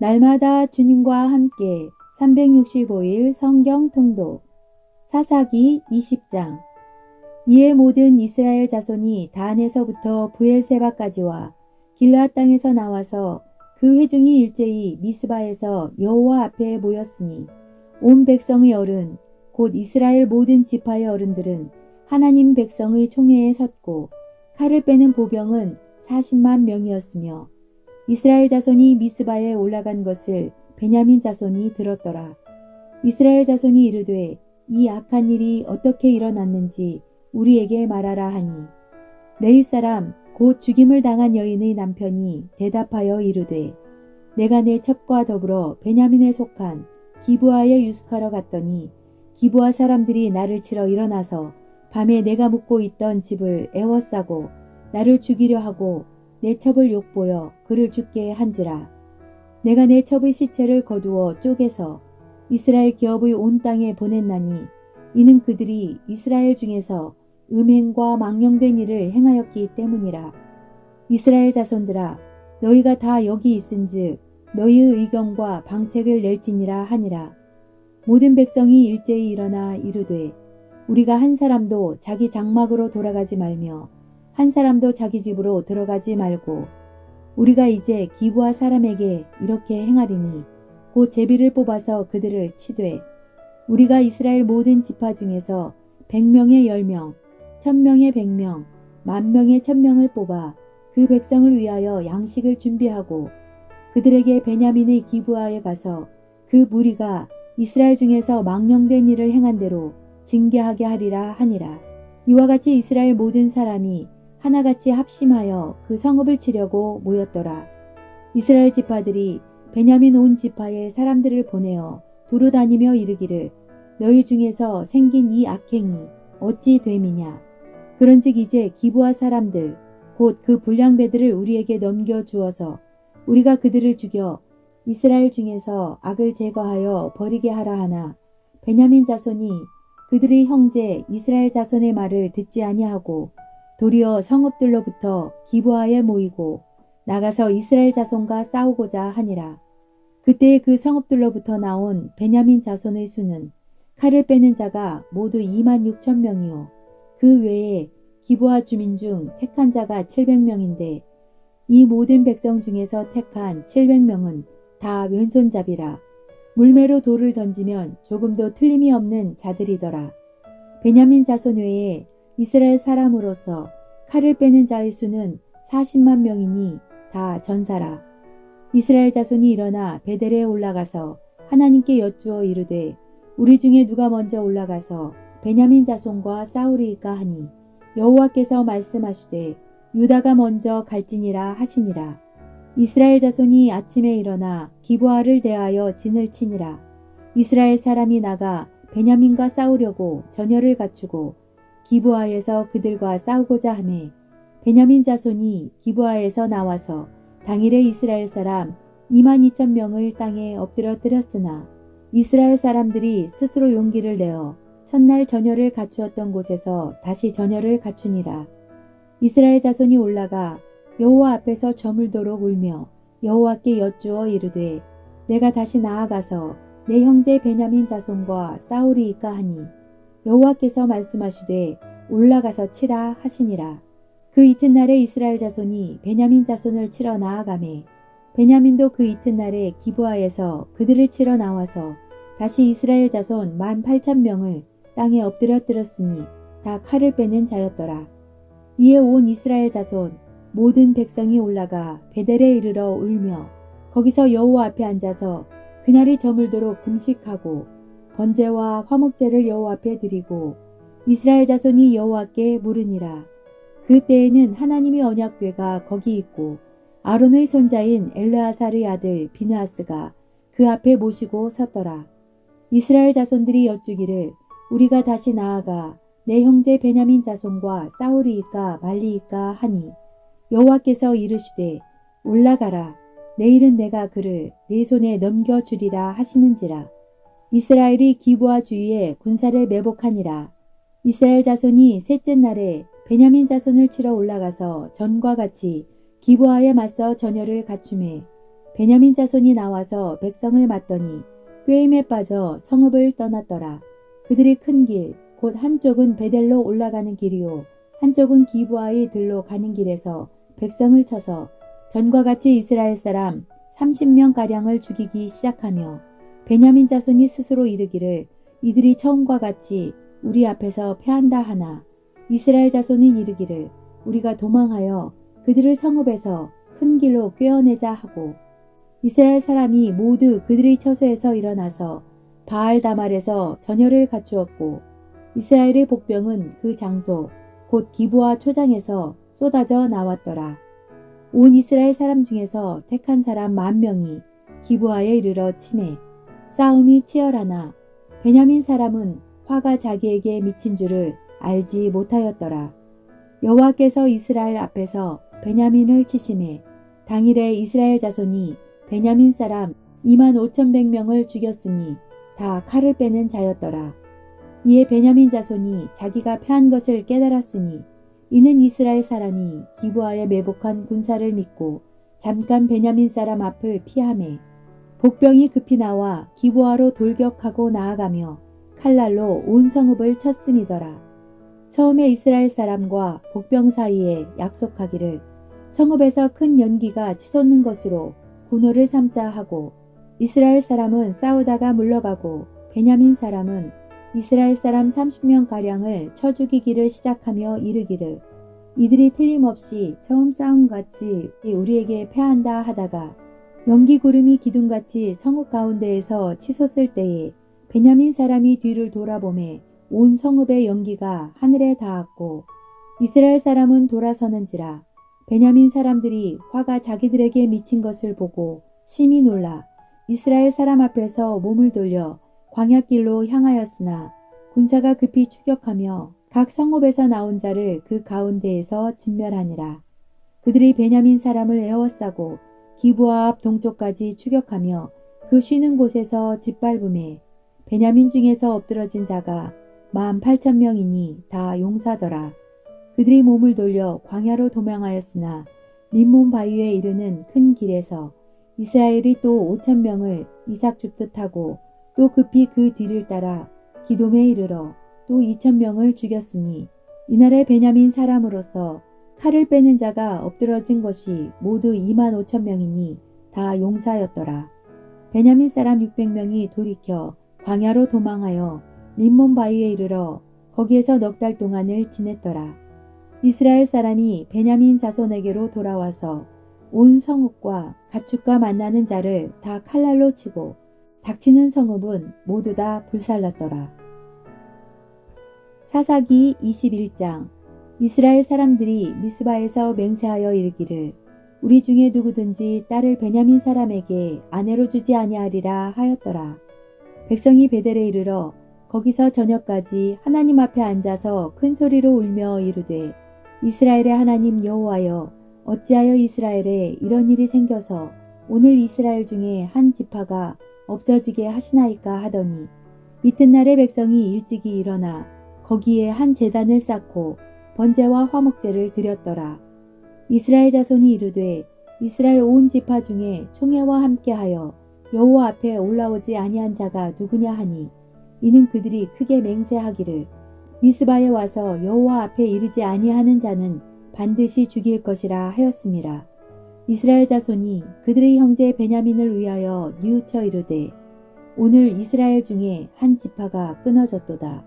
날마다 주님과 함께 365일 성경 통독 사사기 20장. 이에 모든 이스라엘 자손이 단에서부터 브엘세바까지와 길르앗 땅에서 나와서 그 회중이 일제히 미스바에서 여호와 앞에 모였으니 온 백성의 어른 곧 이스라엘 모든 지파의 어른들은 하나님 백성의 총회에 섰고 칼을 빼는 보병은 40만 명이었으며 이스라엘 자손이 미스바에 올라간 것을 베냐민 자손이 들었더라. 이스라엘 자손이 이르되 이 악한 일이 어떻게 일어났는지 우리에게 말하라 하니 레위 사람 곧 죽임을 당한 여인의 남편이 대답하여 이르되 내가 내 첩과 더불어 베냐민에 속한 기브아에 유숙하러 갔더니 기브아 사람들이 나를 치러 일어나서 밤에 내가 묵고 있던 집을 에워싸고 나를 죽이려 하고 내 첩을 욕보여 그를 죽게 한지라. 내가 내 첩의 시체를 거두어 쪼개서 이스라엘 기업의 온 땅에 보냈나니 이는 그들이 이스라엘 중에서 음행과 망령된 일을 행하였기 때문이라. 이스라엘 자손들아 너희가 다 여기 있은즉 너희의 의견과 방책을 낼지니라 하니라. 모든 백성이 일제히 일어나 이르되 우리가 한 사람도 자기 장막으로 돌아가지 말며 한 사람도 자기 집으로 들어가지 말고 우리가 이제 기브아 사람에게 이렇게 행하리니 곧 제비를 뽑아서 그들을 치되 우리가 이스라엘 모든 지파 중에서 100명에 10명, 1000명에 100명, 10,000명에 1000명을 뽑아 그 백성을 위하여 양식을 준비하고 그들에게 베냐민의 기브아에 가서 그 무리가 이스라엘 중에서 망령된 일을 행한 대로 징계하게 하리라 하니라. 이와 같이 이스라엘 모든 사람이 하나같이 합심하여 그 성읍을 치려고 모였더라. 이스라엘 지파들이 베냐민 온 지파에 사람들을 보내어 두루 다니며 이르기를 너희 중에서 생긴 이 악행이 어찌 됨이냐. 그런즉 이제 기브아 사람들 곧 그 불량배들을 우리에게 넘겨주어서 우리가 그들을 죽여 이스라엘 중에서 악을 제거하여 버리게 하라 하나 베냐민 자손이 그들의 형제 이스라엘 자손의 말을 듣지 아니하고 도리어 성읍들로부터 기브아에 모이고 나가서 이스라엘 자손과 싸우고자 하니라. 그때 그 성읍들로부터 나온 베냐민 자손의 수는 칼을 빼는 자가 모두 26,000명이요 그 외에 기브아 주민 중 택한 자가 700명인데 이 모든 백성 중에서 택한 700명은 다 왼손잡이라. 물매로 돌을 던지면 조금도 틀림이 없는 자들이더라. 베냐민 자손 외에 이스라엘 사람으로서 칼을 빼는 자의 수는 40만 명이니 다 전사라. 이스라엘 자손이 일어나 베델에 올라가서 하나님께 여쭈어 이르되 우리 중에 누가 먼저 올라가서 베냐민 자손과 싸우리이까 하니 여호와께서 말씀하시되 유다가 먼저 갈지니라 하시니라. 이스라엘 자손이 아침에 일어나 기브아를 대하여 진을 치니라. 이스라엘 사람이 나가 베냐민과 싸우려고 전열을 갖추고 기브아에서 그들과 싸우고자 하매 베냐민 자손이 기브아에서 나와서 당일에 이스라엘 사람 22,000명을 땅에 엎드러뜨렸으나 이스라엘 사람들이 스스로 용기를 내어 첫날 전열을 갖추었던 곳에서 다시 전열을 갖추니라. 이스라엘 자손이 올라가 여호와 앞에서 저물도록 울며 여호와께 여쭈어 이르되 내가 다시 나아가서 내 형제 베냐민 자손과 싸우리이까 하니 여호와께서 말씀하시되 올라가서 치라 하시니라. 그 이튿날에 이스라엘 자손이 베냐민 자손을 치러 나아가매 베냐민도 그 이튿날에 기브아에서 그들을 치러 나와서 다시 이스라엘 자손 18,000명을 땅에 엎드려뜨렸으니 다 칼을 빼는 자였더라. 이에 온 이스라엘 자손 모든 백성이 올라가 베델에 이르러 울며 거기서 여호와 앞에 앉아서 그날이 저물도록 금식하고 번제와 화목제를 여호와 앞에 드리고 이스라엘 자손이 여호와께 물으니라. 그때에는 하나님의 언약궤가 거기 있고 아론의 손자인 엘르아살의 아들 비느하스가 그 앞에 모시고 섰더라. 이스라엘 자손들이 여쭈기를 우리가 다시 나아가 내 형제 베냐민 자손과 싸우리이까 말리이까 하니 여호와께서 이르시되 올라가라. 내일은 내가 그를 네 손에 넘겨주리라 하시는지라. 이스라엘이 기브아 주위에 군사를 매복하니라. 이스라엘 자손이 셋째 날에 베냐민 자손을 치러 올라가서 전과 같이 기브아에 맞서 전열을 갖추매 베냐민 자손이 나와서 백성을 맞더니 꾀임에 빠져 성읍을 떠났더라. 그들이 큰 길, 곧 한쪽은 베델로 올라가는 길이요 한쪽은 기브아의 들로 가는 길에서 백성을 쳐서 전과 같이 이스라엘 사람 30명가량을 죽이기 시작하며 베냐민 자손이 스스로 이르기를 이들이 처음과 같이 우리 앞에서 패한다 하나 이스라엘 자손은 이르기를 우리가 도망하여 그들을 성읍에서 큰 길로 꿰어내자 하고 이스라엘 사람이 모두 그들의 처소에서 일어나서 바알 다말에서 전열을 갖추었고 이스라엘의 복병은 그 장소 곧 기브아 초장에서 쏟아져 나왔더라. 온 이스라엘 사람 중에서 택한 사람 10,000명이 기브아에 이르러 치매 싸움이 치열하나 베냐민 사람은 화가 자기에게 미친 줄을 알지 못하였더라. 여호와께서 이스라엘 앞에서 베냐민을 치심해 당일에 이스라엘 자손이 베냐민 사람 25,100명을 죽였으니 다 칼을 빼는 자였더라. 이에 베냐민 자손이 자기가 패한 것을 깨달았으니 이는 이스라엘 사람이 기브아에 매복한 군사를 믿고 잠깐 베냐민 사람 앞을 피하매 복병이 급히 나와 기브아로 돌격하고 나아가며 칼날로 온 성읍을 쳤음이더라. 처음에 이스라엘 사람과 복병 사이에 약속하기를 성읍에서 큰 연기가 치솟는 것으로 군호를 삼자 하고 이스라엘 사람은 싸우다가 물러가고 베냐민 사람은 이스라엘 사람 30명가량을 쳐 죽이기를 시작하며 이르기를 이들이 틀림없이 처음 싸움같이 우리에게 패한다 하다가 연기 구름이 기둥같이 성읍 가운데에서 치솟을 때에 베냐민 사람이 뒤를 돌아보매 온 성읍의 연기가 하늘에 닿았고 이스라엘 사람은 돌아서는지라 베냐민 사람들이 화가 자기들에게 미친 것을 보고 심히 놀라 이스라엘 사람 앞에서 몸을 돌려 광야길로 향하였으나 군사가 급히 추격하며 각 성읍에서 나온 자를 그 가운데에서 진멸하니라. 그들이 베냐민 사람을 에워싸고 기브아 앞 동쪽까지 추격하며 그 쉬는 곳에서 짓밟음에 베냐민 중에서 엎드러진 자가 18,000명이니 다 용사더라. 그들이 몸을 돌려 광야로 도망하였으나 림몬 바위에 이르는 큰 길에서 이스라엘이 또 5,000명을 이삭 줍듯 하고 또 급히 그 뒤를 따라 기돔에 이르러 또 2,000명을 죽였으니 이날의 베냐민 사람으로서 칼을 빼는 자가 엎드러진 것이 모두 25,000명이니 다 용사였더라. 베냐민 사람 600명이 돌이켜 광야로 도망하여 림몬 바위에 이르러 거기에서 넉 달 동안을 지냈더라. 이스라엘 사람이 베냐민 자손에게로 돌아와서 온 성읍과 가축과 만나는 자를 다 칼날로 치고 닥치는 성읍은 모두 다 불살랐더라. 사사기 21장. 이스라엘 사람들이 미스바에서 맹세하여 이르기를 우리 중에 누구든지 딸을 베냐민 사람에게 아내로 주지 아니하리라 하였더라. 백성이 베델에 이르러 거기서 저녁까지 하나님 앞에 앉아서 큰 소리로 울며 이르되 이스라엘의 하나님 여호와여 어찌하여 이스라엘에 이런 일이 생겨서 오늘 이스라엘 중에 한 지파가 없어지게 하시나이까 하더니 이튿날에 백성이 일찍이 일어나 거기에 한 제단을 쌓고 번제와 화목제를 드렸더라. 이스라엘 자손이 이르되 이스라엘 온 지파 중에 총회와 함께하여 여호와 앞에 올라오지 아니한 자가 누구냐 하니 이는 그들이 크게 맹세하기를 미스바에 와서 여호와 앞에 이르지 아니하는 자는 반드시 죽일 것이라 하였음이라. 이스라엘 자손이 그들의 형제 베냐민을 위하여 뉘우쳐 이르되 오늘 이스라엘 중에 한 지파가 끊어졌도다.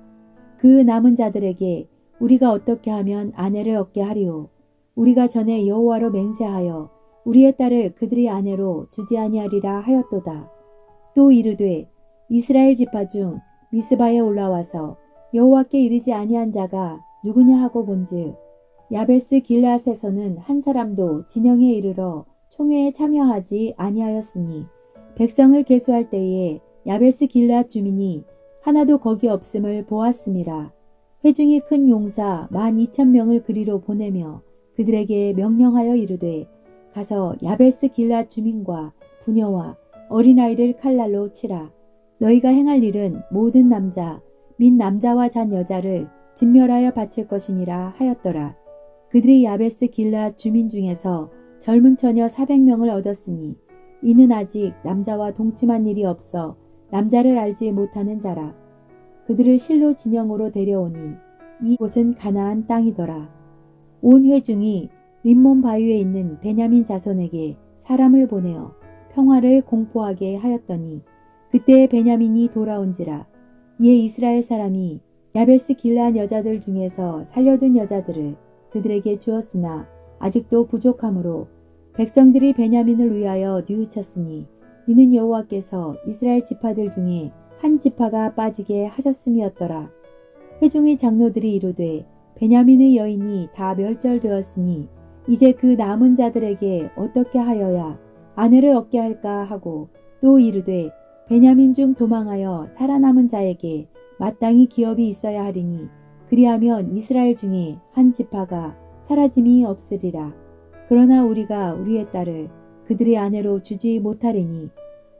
그 남은 자들에게 우리가 어떻게 하면 아내를 얻게 하리오. 우리가 전에 여호와로 맹세하여 우리의 딸을 그들의 아내로 주지 아니하리라 하였도다. 또 이르되 이스라엘 지파 중 미스바에 올라와서 여호와께 이르지 아니한 자가 누구냐 하고 본즉 야베스 길앗에서는 한 사람도 진영에 이르러 총회에 참여하지 아니하였으니 백성을 계수할 때에 야베스 길앗 주민이 하나도 거기 없음을 보았음이라. 회중이 큰 용사 12,000명을 그리로 보내며 그들에게 명령하여 이르되 가서 야베스 길앗 주민과 부녀와 어린아이를 칼날로 치라. 너희가 행할 일은 모든 남자 및 남자와 잔 여자를 진멸하여 바칠 것이니라 하였더라. 그들이 야베스 길앗 주민 중에서 젊은 처녀 400명을 얻었으니 이는 아직 남자와 동침한 일이 없어 남자를 알지 못하는 자라. 그들을 실로 진영으로 데려오니 이곳은 가나안 땅이더라. 온 회중이 림몬 바위에 있는 베냐민 자손에게 사람을 보내어 평화를 공포하게 하였더니 그때 베냐민이 돌아온지라. 이에 이스라엘 사람이 야베스 길르앗 여자들 중에서 살려둔 여자들을 그들에게 주었으나 아직도 부족하므로 백성들이 베냐민을 위하여 뉘우쳤으니 이는 여호와께서 이스라엘 지파들 중에 한 지파가 빠지게 하셨음이었더라. 회중의 장로들이 이르되 베냐민의 여인이 다 멸절되었으니 이제 그 남은 자들에게 어떻게 하여야 아내를 얻게 할까 하고 또 이르되 베냐민 중 도망하여 살아남은 자에게 마땅히 기업이 있어야 하리니 그리하면 이스라엘 중에 한 지파가 사라짐이 없으리라. 그러나 우리가 우리의 딸을 그들의 아내로 주지 못하리니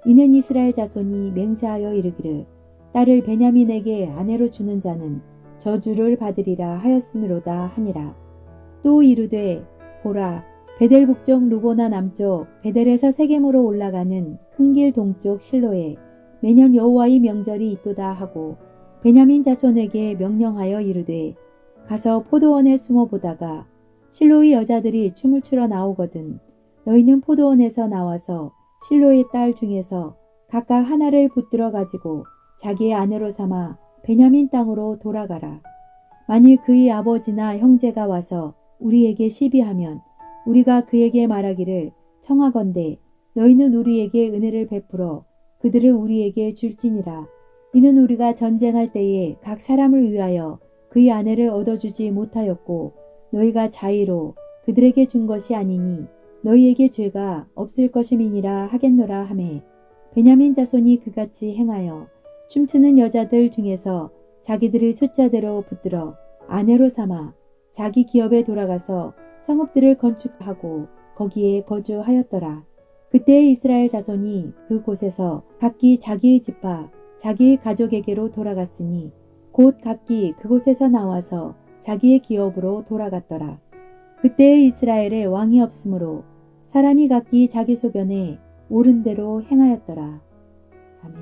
이는 이스라엘 자손이 맹세하여 이르기를 딸을 베냐민에게 아내로 주는 자는 저주를 받으리라 하였음이로다 하니라. 또 이르되 보라 베델 북쪽 루보나 남쪽 베델에서 세겜으로 올라가는 큰 길 동쪽 실로에 매년 여호와의 명절이 있도다 하고 베냐민 자손에게 명령하여 이르되 가서 포도원에 숨어 보다가 실로의 여자들이 춤을 추러 나오거든 너희는 포도원에서 나와서 실로의 딸 중에서 각각 하나를 붙들어 가지고 자기의 아내로 삼아 베냐민 땅으로 돌아가라. 만일 그의 아버지나 형제가 와서 우리에게 시비하면 우리가 그에게 말하기를 청하건대 너희는 우리에게 은혜를 베풀어 그들을 우리에게 줄지니라. 이는 우리가 전쟁할 때에 각 사람을 위하여 그의 아내를 얻어주지 못하였고 너희가 자의로 그들에게 준 것이 아니니 너희에게 죄가 없을 것임이니라 하겠노라 하매 베냐민 자손이 그같이 행하여 춤추는 여자들 중에서 자기들의 숫자대로 붙들어 아내로 삼아 자기 기업에 돌아가서 성읍들을 건축하고 거기에 거주하였더라. 그때 이스라엘 자손이 그곳에서 각기 자기의 지파 자기의 가족에게로 돌아갔으니 곧 각기 그곳에서 나와서 자기의 기업으로 돌아갔더라. 그때 이스라엘에 왕이 없으므로 사람이 각기 자기 소견에 옳은 대로 행하였더라. 아멘.